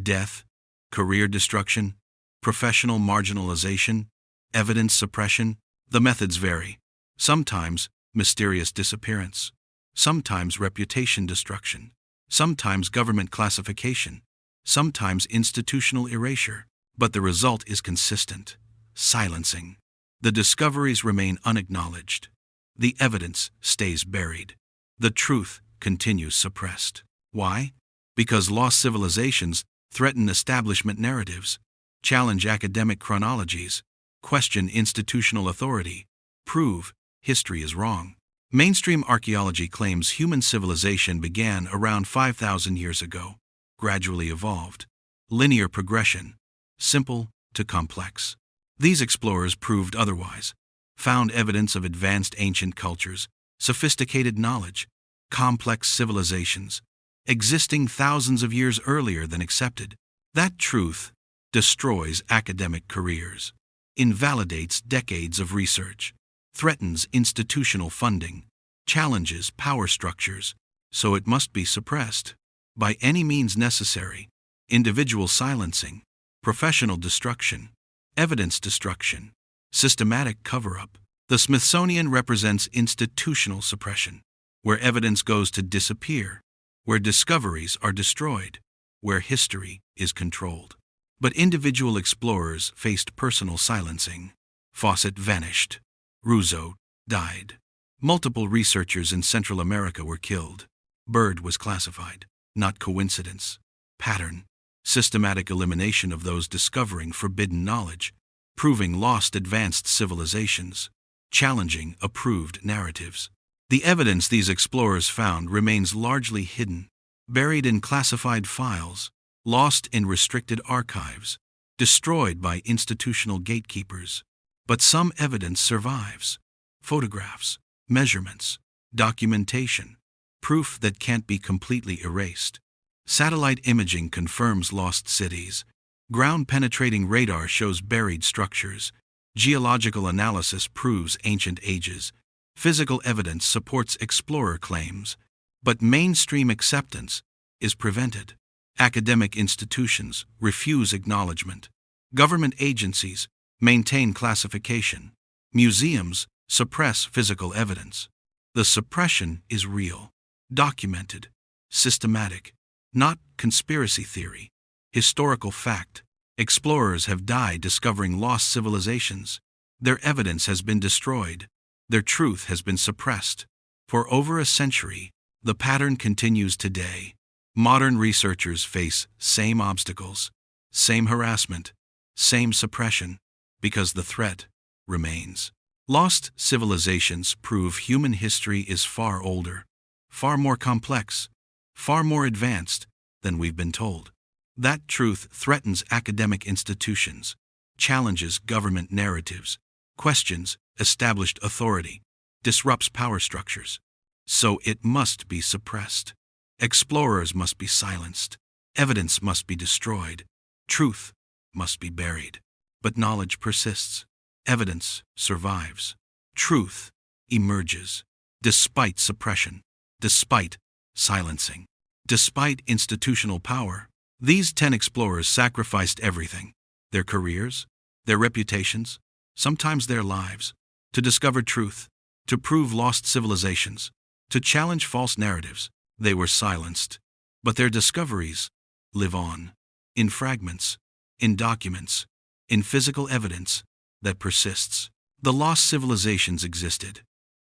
S1: death, career destruction, professional marginalization, evidence suppression. The methods vary. Sometimes mysterious disappearance, sometimes reputation destruction, sometimes government classification, sometimes institutional erasure. But the result is consistent: silencing. The discoveries remain unacknowledged. The evidence stays buried. The truth continues suppressed. Why? Because lost civilizations threaten establishment narratives, challenge academic chronologies, question institutional authority, prove history is wrong. Mainstream archaeology claims human civilization began around 5,000 years ago, gradually evolved. Linear progression, simple to complex. These explorers proved otherwise, found evidence of advanced ancient cultures, sophisticated knowledge, complex civilizations, existing thousands of years earlier than accepted. That truth destroys academic careers, invalidates decades of research, threatens institutional funding, challenges power structures, so it must be suppressed by any means necessary. Individual silencing, professional destruction, evidence destruction, Systematic cover-up. The Smithsonian represents institutional suppression, where evidence goes to disappear, where discoveries are destroyed, where history is controlled. But individual explorers faced personal silencing. Fawcett vanished. Rousseau died. Multiple researchers in Central America were killed. Byrd was classified. Not coincidence. Pattern. Systematic elimination of those discovering forbidden knowledge, proving lost advanced civilizations, challenging approved narratives. The evidence these explorers found remains largely hidden, buried in classified files, lost in restricted archives, destroyed by institutional gatekeepers. But some evidence survives. Photographs, measurements, documentation, proof that can't be completely erased. Satellite imaging confirms lost cities. Ground-penetrating radar shows buried structures. Geological analysis proves ancient ages. Physical evidence supports explorer claims. But mainstream acceptance is prevented. Academic institutions refuse acknowledgement. Government agencies maintain classification. Museums suppress physical evidence. The suppression is real, documented, systematic, not conspiracy theory. Historical fact. Explorers have died discovering lost civilizations. Their evidence has been destroyed. Their truth has been suppressed. For over a century, the pattern continues today. Modern researchers face same obstacles, same harassment, same suppression, because the threat remains. Lost civilizations prove human history is far older, far more complex, far more advanced than we've been told. That truth threatens academic institutions, challenges government narratives, questions established authority, disrupts power structures. So it must be suppressed. Explorers must be silenced. Evidence must be destroyed. Truth must be buried. But knowledge persists. Evidence survives. Truth emerges, despite suppression, despite silencing, despite institutional power. These 10 explorers sacrificed everything, their careers, their reputations, sometimes their lives, to discover truth, to prove lost civilizations, to challenge false narratives. They were silenced, but their discoveries live on, in fragments, in documents, in physical evidence that persists. The lost civilizations existed,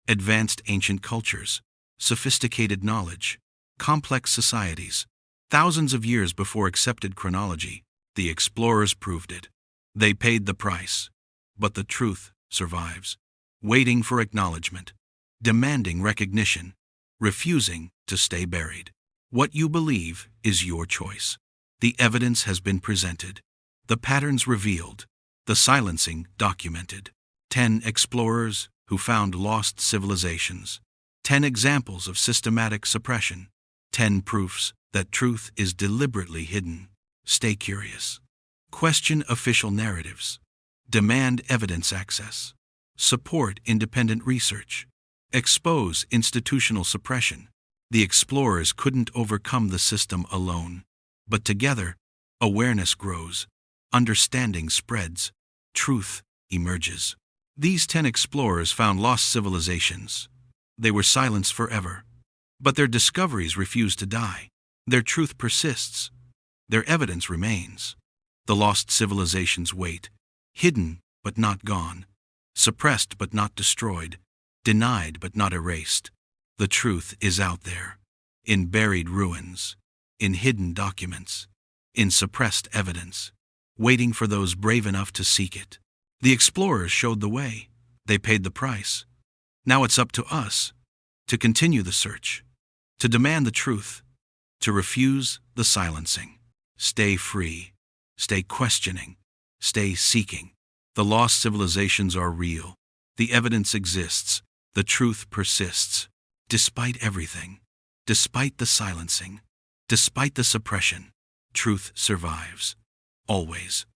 S1: advanced ancient cultures, sophisticated knowledge, complex societies. Thousands of years before accepted chronology, the explorers proved it. They paid the price, but the truth survives, waiting for acknowledgement, demanding recognition, refusing to stay buried. What you believe is your choice. The evidence has been presented, the patterns revealed, the silencing documented. 10 explorers who found lost civilizations. 10 examples of systematic suppression. 10 proofs that truth is deliberately hidden. Stay curious. Question official narratives. Demand evidence access. Support independent research. Expose institutional suppression. The explorers couldn't overcome the system alone. But together, awareness grows. Understanding spreads. Truth emerges. These 10 explorers found lost civilizations. They were silenced forever. But their discoveries refuse to die. Their truth persists. Their evidence remains. The lost civilizations wait, hidden but not gone, suppressed but not destroyed, denied but not erased. The truth is out there, in buried ruins, in hidden documents, in suppressed evidence, waiting for those brave enough to seek it. The explorers showed the way. They paid the price. Now it's up to us to continue the search, to demand the truth, to refuse the silencing. Stay free, stay questioning, stay seeking. The lost civilizations are real. The evidence exists. The truth persists. Despite everything, despite the silencing, despite the suppression, truth survives. Always.